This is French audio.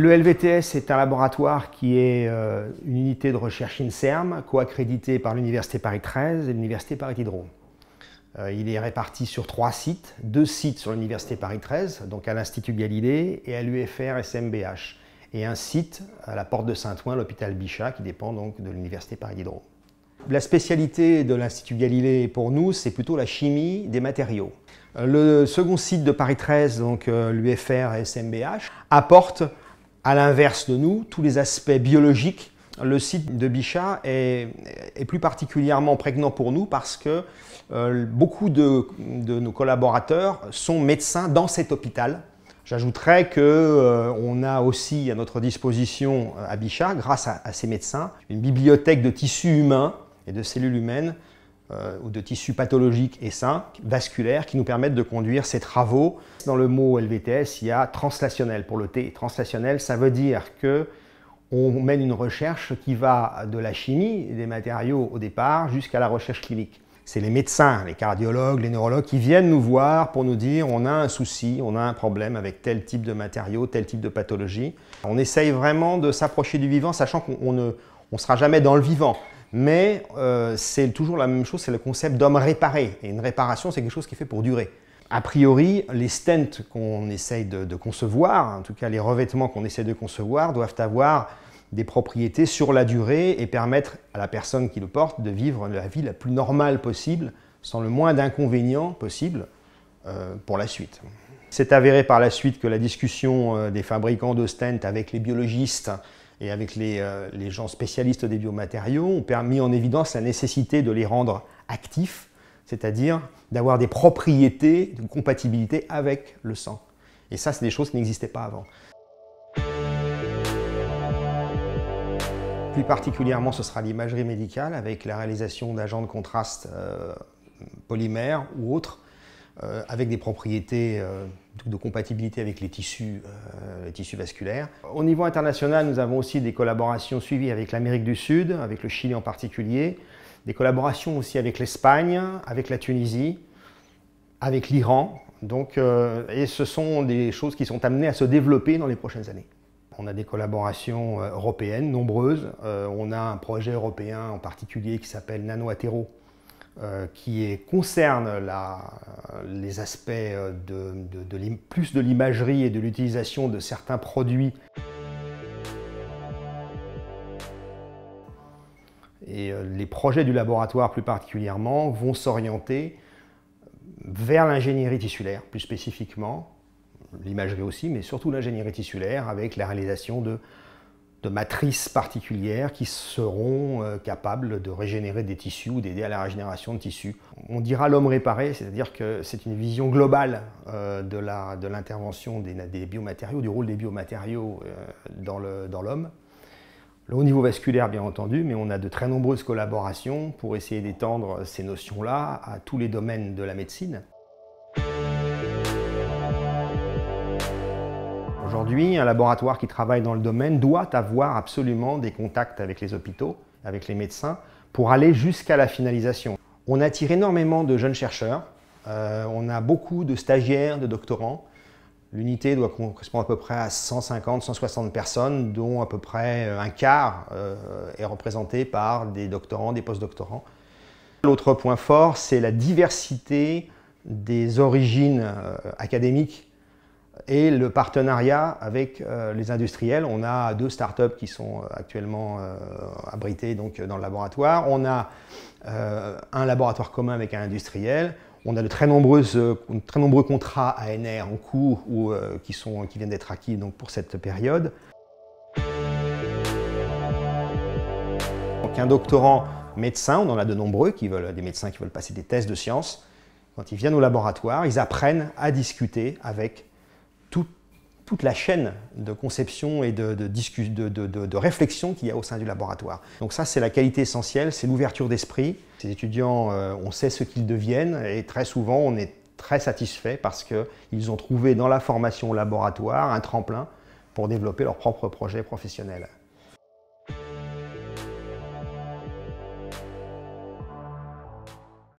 Le LVTS est un laboratoire qui est une unité de recherche INSERM, co-accréditée par l'Université Paris 13 et l'Université Paris Diderot. Il est réparti sur 3 sites, 2 sites sur l'Université Paris 13, donc à l'Institut Galilée et à l'UFR SMBH, et un site à la Porte de Saint-Ouen, l'hôpital Bichat, qui dépend donc de l'Université Paris Diderot. La spécialité de l'Institut Galilée pour nous, c'est plutôt la chimie des matériaux. Le second site de Paris 13, donc l'UFR SMBH, apporte, à l'inverse de nous, tous les aspects biologiques. Le site de Bichat est plus particulièrement prégnant pour nous parce que beaucoup de nos collaborateurs sont médecins dans cet hôpital. J'ajouterais qu'on a aussi à notre disposition à Bichat, grâce à ces médecins, une bibliothèque de tissus humains et de cellules humaines ou de tissus pathologiques et sains, vasculaires, qui nous permettent de conduire ces travaux. Dans le mot LVTS, il y a translationnel pour le T. Translationnel, ça veut dire qu'on mène une recherche qui va de la chimie des matériaux au départ jusqu'à la recherche clinique. C'est les médecins, les cardiologues, les neurologues qui viennent nous voir pour nous dire on a un souci, on a un problème avec tel type de matériaux, tel type de pathologie. On essaye vraiment de s'approcher du vivant, sachant qu'on ne sera jamais dans le vivant. Mais c'est toujours la même chose, c'est le concept d'homme réparé. Et une réparation, c'est quelque chose qui est fait pour durer. A priori, les stents qu'on essaye de concevoir, en tout cas les revêtements qu'on essaie de concevoir, doivent avoir des propriétés sur la durée et permettre à la personne qui le porte de vivre la vie la plus normale possible, sans le moins d'inconvénients possible pour la suite. C'est avéré par la suite que la discussion des fabricants de stents avec les biologistes et avec les gens spécialistes des biomatériaux ont mis en évidence la nécessité de les rendre actifs, c'est-à-dire d'avoir des propriétés de compatibilité avec le sang. Et ça, c'est des choses qui n'existaient pas avant. Plus particulièrement, ce sera l'imagerie médicale avec la réalisation d'agents de contraste polymères ou autres, avec des propriétés de compatibilité avec les tissus vasculaires. Au niveau international, nous avons aussi des collaborations suivies avec l'Amérique du Sud, avec le Chili en particulier, des collaborations aussi avec l'Espagne, avec la Tunisie, avec l'Iran. Et ce sont des choses qui sont amenées à se développer dans les prochaines années. On a des collaborations européennes nombreuses. On a un projet européen en particulier qui s'appelle NanoAtero, qui concerne les aspects plus de l'imagerie et de l'utilisation de certains produits. Et les projets du laboratoire plus particulièrement vont s'orienter vers l'ingénierie tissulaire, plus spécifiquement, l'imagerie aussi, mais surtout l'ingénierie tissulaire avec la réalisation de matrices particulières qui seront capables de régénérer des tissus ou d'aider à la régénération de tissus. On dira l'homme réparé, c'est-à-dire que c'est une vision globale de l'intervention des biomatériaux, du rôle des biomatériaux dans l'homme. Le haut niveau vasculaire, bien entendu, mais on a de très nombreuses collaborations pour essayer d'étendre ces notions-là à tous les domaines de la médecine. Aujourd'hui, un laboratoire qui travaille dans le domaine doit avoir absolument des contacts avec les hôpitaux, avec les médecins, pour aller jusqu'à la finalisation. On attire énormément de jeunes chercheurs, on a beaucoup de stagiaires, de doctorants. L'unité doit correspondre à peu près à 150, 160 personnes, dont à peu près un quart est représenté par des doctorants, des postdoctorants. L'autre point fort, c'est la diversité des origines académiques et le partenariat avec les industriels. On a 2 startups qui sont actuellement abritées donc, dans le laboratoire. On a un laboratoire commun avec un industriel. On a de très nombreux contrats ANR en cours qui viennent d'être acquis donc, pour cette période. Donc, un doctorant médecin, on en a de nombreux, des médecins qui veulent passer des tests de sciences. Quand ils viennent au laboratoire, ils apprennent à discuter avec toute la chaîne de conception et de réflexion qu'il y a au sein du laboratoire. Donc ça, c'est la qualité essentielle, c'est l'ouverture d'esprit. Ces étudiants, on sait ce qu'ils deviennent et très souvent, on est très satisfait parce qu'ils ont trouvé dans la formation au laboratoire un tremplin pour développer leur propre projet professionnel.